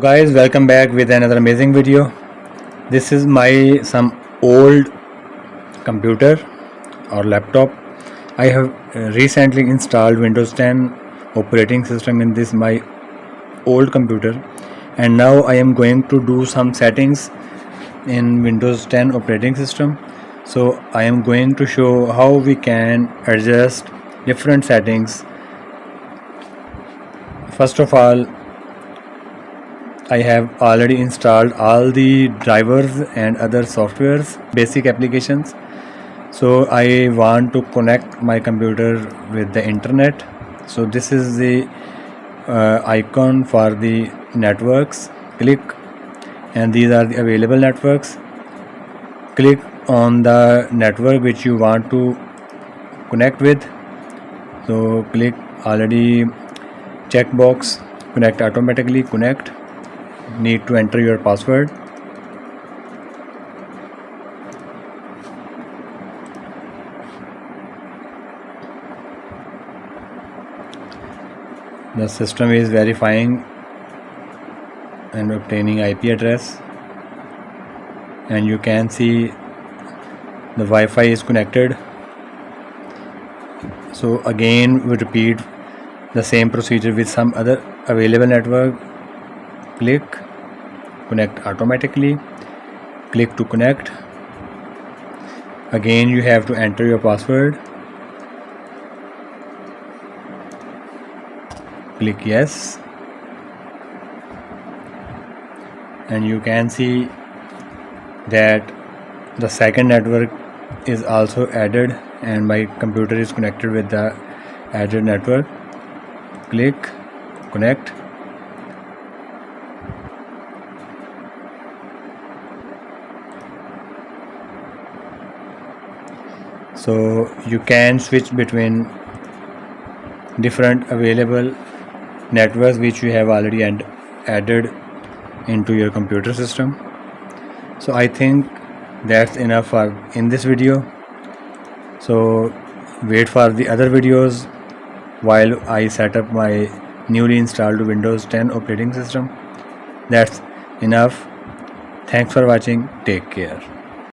Guys, welcome back with another amazing video. This is my some old computer or laptop. I have recently installed Windows 10 operating system in this my old computer, and now I am going to do some settings in Windows 10 operating system. So I am going to show how we can adjust different settings. First of all, I have already installed all the drivers and other softwares, basic applications. So I want to connect my computer with the internet. So this is the icon for the networks. Click, and these are the available networks. Click on the network which you want to connect with. So click already checkbox, connect automatically, connect. Need to enter your password. The system is verifying and obtaining IP address, and you can see the Wi-Fi is connected. So again we repeat the same procedure with some other available network. Click, connect automatically, click to connect. Again you have to enter your password. Click yes, and you can see that the second network is also added and my computer is connected with the added network. Click connect. So you can switch between different available networks which you have already added into your computer system. So I think that's enough for in this video. So wait for the other videos while I set up my newly installed Windows 10 operating system. That's enough. Thanks for watching. Take care.